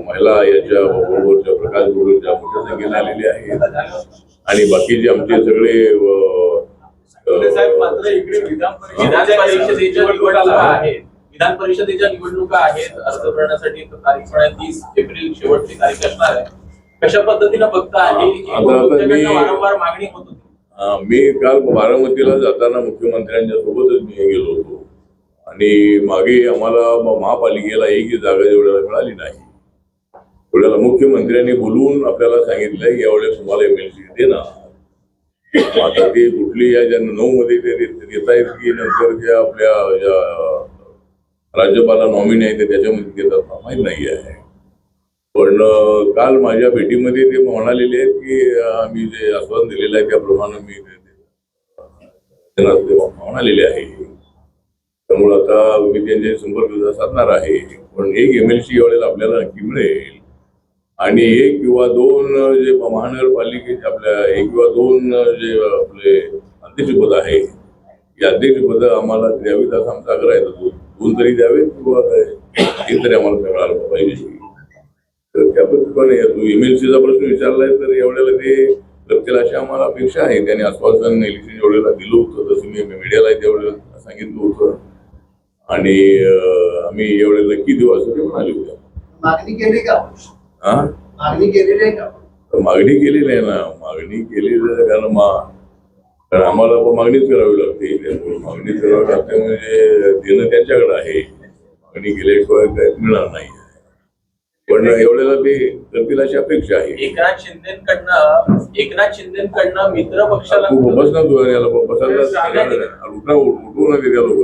महिला याच्या बरोबरच्या प्रकाश बरोबरच्या मोठ्या संख्येने आलेले आहेत आणि बाकीचे आमचे सगळे विधान परिषदेच्या निवडणुका आहेत. अर्ज भरण्यासाठी तारीख 30 एप्रिल शेवटची तारीख असणार आहे. कशा पद्धतीने बघता आहे? वारंवार मागणी होत होती. मी काल बारामतीला जाताना मुख्यमंत्र्यांच्या सोबतच मी गेलो होतो आणि मागे आम्हाला महापालिकेला एकही जागा जेवढ्याला मिळाली नाही. तेवढ्याला मुख्यमंत्र्यांनी बोलवून आपल्याला सांगितलंय की यावेळेस तुम्हाला एमएलसी देणार. आता ते कुठली या ज्या 9 मध्ये ते देत आहेत की नंतर ज्या आपल्या ज्या राज्यपाला नॉमिनी आहे ते त्याच्यामध्ये देतात माहीत नाही आहे. पण काल माझ्या भेटीमध्ये ते म्हणालेले आहेत की आम्ही जे आश्वासन दिलेलं आहे त्याप्रमाणे मी म्हणालेले आहे. त्यामुळे आता मी त्यांचे संपर्क साधणार आहे. पण एक एमएलसी यावेळेला आपल्याला नक्की मिळेल आणि 1 किंवा 2 जे महानगरपालिकेचे आपल्या 1 किंवा 2 जे आपले अध्यक्षपद आहे या अध्यक्षपद आम्हाला द्यावीत असा आमचा आग्रह आहे. 2 तरी द्यावेत किंवा 1 तरी आम्हाला मिळालं पाहिजे. तर त्या पद्धतीने तू एमएलसीचा प्रश्न विचारलाय तर एवढ्याला ते करतील अशी आम्हाला अपेक्षा आहे. त्याने आश्वासन इलेक्शन एवढ्याला दिलं होतं तसं मी मीडियाला तेवढ्याला सांगितलं होतं आणि आम्ही एवढ्या नक्की देऊ असं ते म्हणाले होते. मागणी केली का? मागणी केलेली आहे का? मागणी केलेली आहे ना. मागणी केलेली आहे कारण आम्हाला मागणीच करावी लागते. त्यामुळे मागणी करावी लागते म्हणजे देणं त्यांच्याकडे आहे. मागणी केल्याशिवाय काय मिळणार नाही. पण एवढ्याला ते करतील अशी अपेक्षा आहे. एकनाथ शिंदेकडनं मित्र पक्षाला बस ना तू याला बसायला उठवू नका त्या लोक.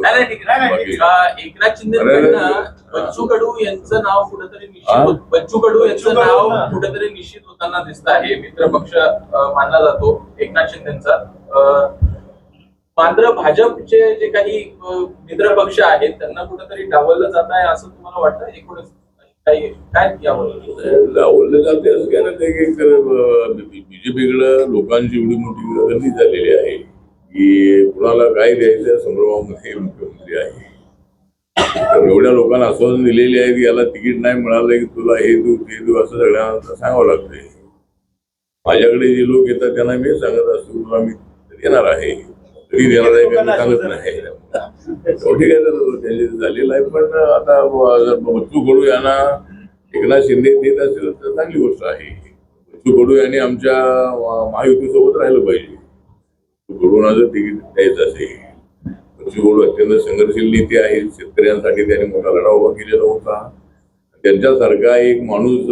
एकनाथ शिंदेकडनं बच्चू कडू यांचं नाव कुठेतरी निश्चित होताना दिसत आहे. मित्र पक्ष मानला जातो एकनाथ शिंदेचा. मात्र भाजपचे जे काही मित्र पक्ष आहेत त्यांना कुठेतरी डावललं जात आहे असं तुम्हाला वाटतं? एकूणच काय डावललं जाते असं काय नाही. बीजेपीकडे लोकांची एवढी मोठी गर्दी झालेली आहे की कुणाला काय द्यायचं संभ्रमामध्ये मुख्यमंत्री आहे. एवढ्या लोकांना आश्वासन दिलेली आहे की याला तिकीट नाही मिळालं की तुला हे देऊ ते देऊ असं सगळ्यांना सांगावं लागतंय. माझ्याकडे जे लोक येतात त्यांना मी सांगत असतो तुला मी देणार आहे. तरी देणार आहे का मी सांगत नाही. ठीक आहे त्यांचे झालेलं आहे. पण आता जर बच्चू कडू यांना एकनाथ शिंदे देत असेल तर चांगली गोष्ट आहे. बच्चू कडू यांनी आमच्या महायुतीसोबत राहिलं पाहिजे. बच्चू कडूंना जर तिकीट द्यायचं असेल. बच्चू कडू अत्यंत संघर्षशील नेते आहेत. शेतकऱ्यांसाठी त्यांनी मोठा लढा उभा केलेला होता. त्यांच्यासारखा एक माणूस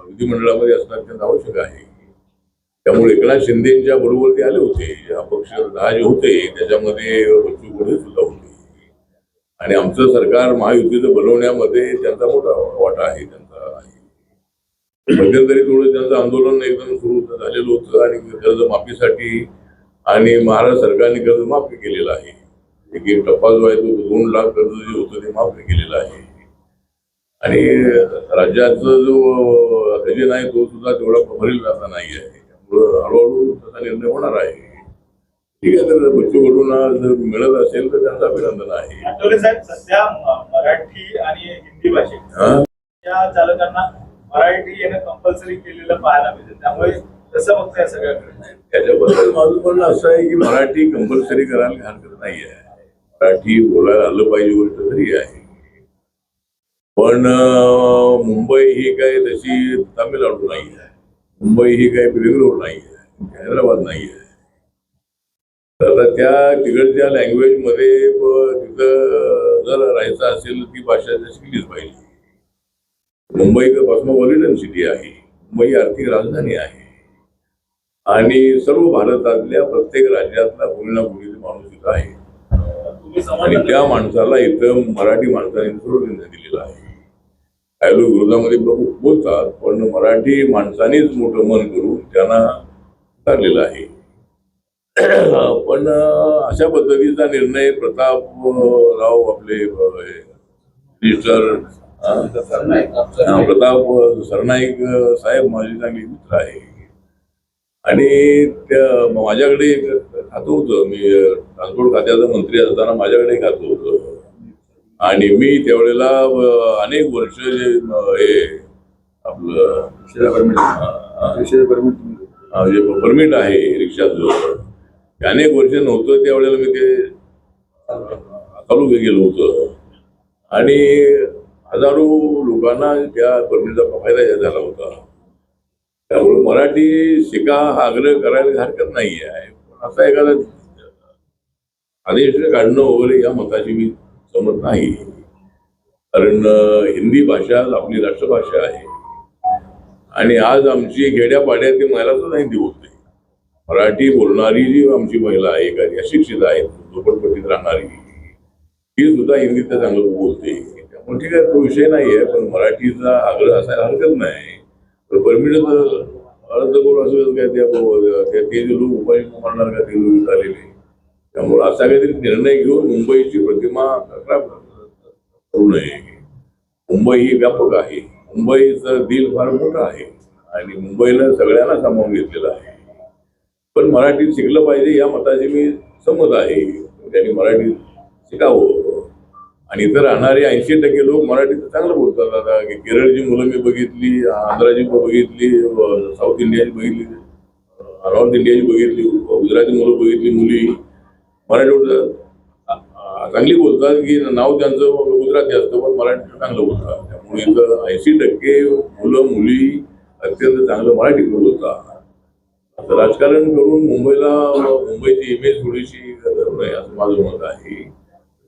विधिमंडळामध्ये असणं अत्यंत आवश्यक आहे. त्यामुळे एकनाथ शिंदेच्या बरोबर ते आले होते. अपक्ष 10 जे होते त्याच्यामध्ये बच्चू कडू सुद्धा होते आणि आमचं सरकार महायुतीचं बनवण्यामध्ये त्यांचा मोठा वाटा आहे. त्यांचा आहे. मध्यंतरी थोडं त्यांचं आंदोलन एकदम सुरू झालेलं होतं आणि कर्जमाफीसाठी आणि महाराष्ट्र सरकारने कर्ज माफी केलेलं आहे. एक टप्पा जो आहे तो 2 लाख कर्ज जे होतं ते माफी केलेलं आहे आणि राज्याचा जो खजिना आहे तो सुद्धा तेवढा भरेल असा नाही आहे. हळूहळू त्याचा निर्णय होणार आहे. ठीक आहे. तर बच्चू कडूंना जर मिळत असेल तर त्यांचं अभिनंदन आहे. आठवले साहेब, सध्या मराठी आणि हिंदी भाषेत चालकांना मराठी येणं कंपल्सरी केलेलं पाहायला मिळते. त्यामुळे कसं बघताय सगळ्याकडे? त्याच्याबद्दल माझं म्हणणं असं आहे की मराठी कंपल्सरी करायला हरकत नाही आहे. मराठी बोलायला आलं पाहिजे गोष्ट तरी आहे. पण मुंबई ही काही तशी तामिळनाडू नाही आहे. मुंबई ही काही बेंगलोर नाही आहे. हैदराबाद नाही आहे. तर त्या तिकडच्या लँग्वेजमध्ये तिथं जर राहायचं असेल ती भाषा शिकलीच पाहिजे. मुंबई कॉस्मोपॉलिटन सिटी आहे. मुंबई आर्थिक राजधानी आहे आणि सर्व भारतातल्या प्रत्येक राज्यातला कोणी ना कोणी माणूस इथं आहे आणि त्या माणसाला इथं मराठी माणसाने सोडून दिलेलं आहे. काही लोक विरोधामध्ये बोलतात पण मराठी माणसानेच मोठं मन करून त्यांना उतारलेलं आहे. पण अशा पद्धतीचा निर्णय प्रतापराव आपले मिनिस्टर प्रताप सरनाईक साहेब माझे चांगले मित्र आहे आणि त्या माझ्याकडे खातं होतं. मी ट्रान्सपोर्ट खात्याचा मंत्री असताना माझ्याकडे खातं होतं. आणि मी त्यावेळेला अनेक वर्ष जे हे आपलं जे परमिट आहे रिक्षाचं ते अनेक वर्ष नव्हतं त्यावेळेला मी ते चालू गेलो होतं आणि हजारो लोकांना त्या परमिटचा फायदा झाला होता. त्यामुळे मराठी शिका हा आग्रह करायला हरकत नाही आहे. पण असा एखादा आदेश काढणं वगैरे या मताची मी समज नाही. कारण हिंदी भाषा आपली राष्ट्रभाषा आहे आणि आज आमची खेड्यापाड्यात महिला सुद्धा हिंदी बोलते. मराठी बोलणारी जी आमची महिला आहे एखादी अशिक्षित आहे झोपडपट्टीत राहणारी ती सुद्धा हिंदीत चांगलं बोलते. त्यामुळे ठीक आहे तो विषय नाही आहे. पण मराठीचा आग्रह असायला हरकत नाही. तर परमिटचं अर्ज करून असं काय ते जे लोक उपाय मारणार का ते लोक झालेले. त्यामुळे असा काहीतरी निर्णय घेऊन मुंबईची प्रतिमा खराब करू नये. मुंबई ही व्यापक आहे. मुंबईचं दिल फार मोठं आहे आणि मुंबईला सगळ्यांना सामावून घेतलेलं आहे. पण मराठीत शिकलं पाहिजे या मताची मी सहमत आहे. त्यांनी मराठी शिकावं आणि इथं राहणारे 80% लोक मराठीत चांगलं बोलतात. आता केरळची मुलं मी बघितली, आंध्राची बघितली, साऊथ इंडियाची बघितली, नॉर्थ इंडियाची बघितली, गुजराती मुलं बघितली, मुली मराठी चांगली बोलतात की नाव त्यांचं गुजराती असतं पण मराठी चांगलं बोलतात. त्यामुळे इथं 80% मुलं मुली अत्यंत चांगलं मराठी बोलतात. राजकारण करून मुंबईची इमेज थोडीशी करू नये असं माझं मत आहे.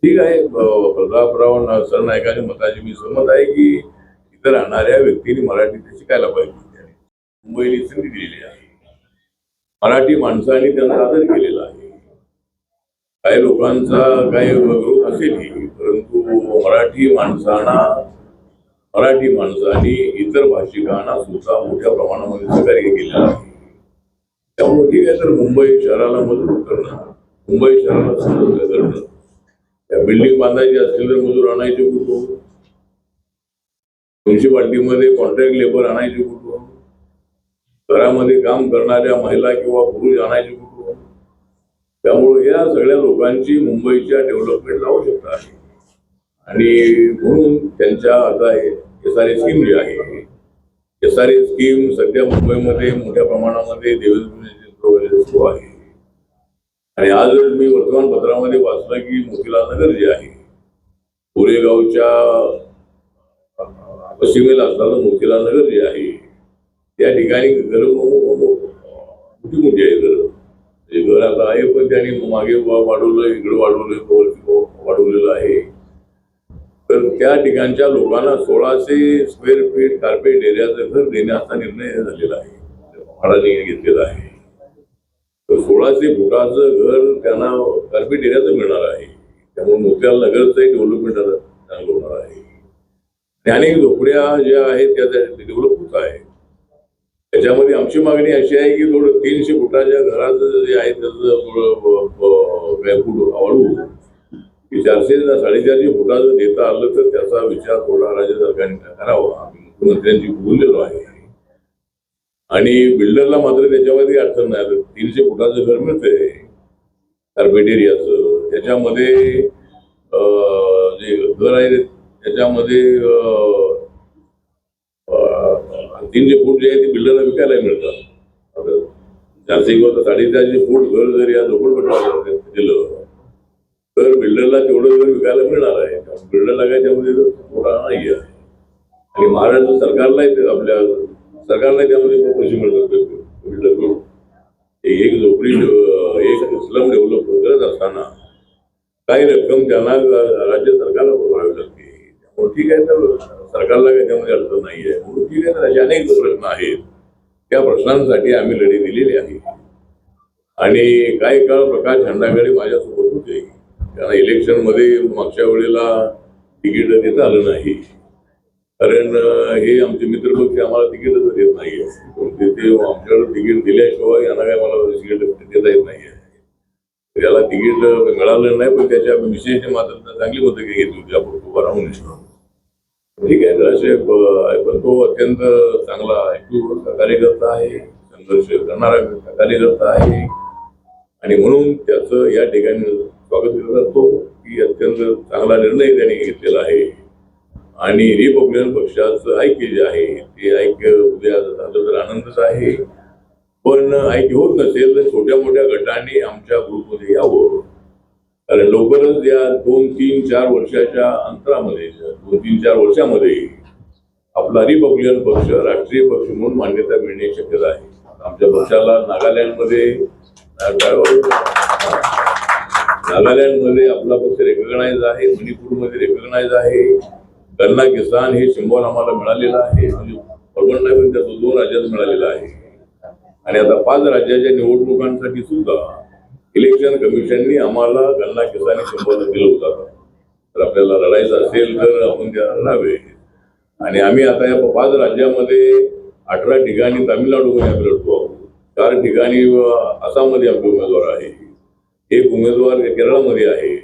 ठीक आहे प्रतापराव सरनाईकांच्या मताची मी सहमत आहे की इथं राहणाऱ्या व्यक्तींनी मराठी शिकायला पाहिजे. मुंबईने संधी दिलेली आहे. मराठी माणसांनी त्यांचा आदर केलेला आहे. काही लोकांचा काही विरोध असेल परंतु मराठी माणसांनी इतर भाषिकांना सुद्धा मोठ्या प्रमाणामध्ये सहकार्य केलेलं आहे. त्यामुळे ठीक आहे तर मुंबई शहराला मजबूत करणं, मुंबई शहराला समृद्ध करणं, त्या बिल्डिंग बांधायची असतील तर मजूर आणायचे कुठून, म्युन्सिपाल्टीमध्ये कॉन्ट्रॅक्ट लेबर आणायचे कुठून, घरामध्ये काम करणाऱ्या महिला किंवा पुरुष आणायचे कुठून. त्यामुळे या सगळ्या लोकांची मुंबईच्या डेव्हलपमेंटला आवश्यकता आहे आणि म्हणून त्यांच्या आता SRA स्कीम जी आहे SRA स्कीम सध्या मुंबईमध्ये मोठ्या प्रमाणामध्ये देवेंद्र सुरू आहे. आणि आज मी वर्तमानपत्रामध्ये वाचलं की मोतीलाल नगर जे आहे कोरेगावच्या पश्चिमेला असणारं मोतीलाल नगर जे आहे त्या ठिकाणी घरं मोठी मोठी आहे. घर आता आहे पण त्यांनी मागे वाढवलं, इकडे वाढवलेलं आहे. तर त्या ठिकाणच्या लोकांना 1600 स्क्वेअर फीट कार्पेट एरियाचं घर देण्याचा निर्णय झालेला आहे, म्हाडाने घेतलेला आहे. तर 1600 फुटाचं घर त्यांना कार्पेट एरियाचं मिळणार आहे. त्यामुळे मोतीलाल नगरचंही डेव्हलपमेंट चांगलं होणार आहे. अनेक झोपड्या ज्या आहेत त्या डेव्हलप होत आहे. त्याच्यामध्ये आमची मागणी अशी आहे की थोडं 300 फुटाच्या घराचं जे आहे त्याचं थोडं फूट वाढवू की 400-450 फुटाचं देता आलं तर त्याचा विचार थोडा राज्य सरकारने करावा. आम्ही मुख्यमंत्र्यांची बोललेलो आहे आणि बिल्डरला मात्र त्याच्यामध्ये अडचण नाही. 300 फुटाचं घर मिळतंय कार्पेट एरियाचं. त्याच्यामध्ये जे घर आहे त्याच्यामध्ये 300 फूट जे आहे ते बिल्डरला विकायला मिळतात. 400 किंवा 450 फूट घर जर या झोपडपट्टीला दिलं तर बिल्डरला तेवढं घर विकायला मिळणार आहे. बिल्डरला काय त्यामध्ये थोडा नाही आहे आणि महाराष्ट्र सरकारलाही आपल्या सरकारला त्यामध्ये पैसे मिळतात बिल्डरकडून. एक झोपडी एक स्लम डेव्हलप करत असताना काही रक्कम त्यांना राज्य सरकारला भरावी लागते. त्यामुळे ठीक आहे तर सरकारला काही त्यामध्ये अडचण नाही आहे. म्हणून ठीक आहे तर असे अनेक प्रश्न आहेत. त्या प्रश्नांसाठी आम्ही लढे दिलेले आहे आणि काही काळ प्रकाश खंडागळे माझ्यासोबत होते. त्यांना इलेक्शनमध्ये मागच्या वेळेला तिकीट देता आलं नाही कारण हे आमचे मित्रपक्ष आम्हाला तिकीटच देत नाही. ते आमच्याकडे तिकीट दिल्याशिवाय यांना काय मला तिकीट देता येत नाही आहे. याला तिकीट मिळालं नाही पण त्याच्या विशेष मात्र चांगली मतं घेतली होती आपण उभा राहून. ठीक आहे तर असे पण तो अत्यंत चांगला ऍक्टिव्ह कार्यकर्ता आहे, संघर्ष करणारा कार्यकर्ता आहे आणि म्हणून त्याचं या ठिकाणी स्वागत करतो की की अत्यंत चांगला निर्णय त्यांनी घेतलेला आहे आणि रिपब्लिकन पक्षाचं ऐक्य जे आहे ते ऐक्य उद्या झालं तर आनंदच आहे. पण ऐक्य होत नसेल तर छोट्या मोठ्या गटांनी आमच्या ग्रुपमध्ये यावं. कारण लवकरच या 2-3-4 वर्षाच्या अंतरामध्ये 2-3-4 वर्षामध्ये आपला रिपब्लिकन पक्ष राष्ट्रीय पक्ष म्हणून मान्यता मिळण्याची शक्यता आहे. आमच्या पक्षाला नागालँडमध्ये आपला पक्ष रेकग्नाइज आहे, मणिपूरमध्ये रेकग्नाइज आहे. गन्ना किसान हे सिम्बॉल आम्हाला मिळालेलं आहे, म्हणजे परवड नाही पण त्या 2 राज्यात मिळालेलं आहे. आणि आता 5 राज्याच्या निवडणुकांसाठी सुद्धा इलेक्शन कमिशननी आम्हाला गन्ना किसान हे सिम्बॉल दिलं होतं. तर आपल्याला लढायचं असेल तर आपण त्याला लढावे. आणि आम्ही आता या 5 राज्यामध्ये 18 ठिकाणी तामिळनाडूमध्ये आम्ही लढतो आहोत. 4 ठिकाणी आसाममध्ये आमचे उमेदवार आहे, 1 उमेदवार केरळमध्ये आहे.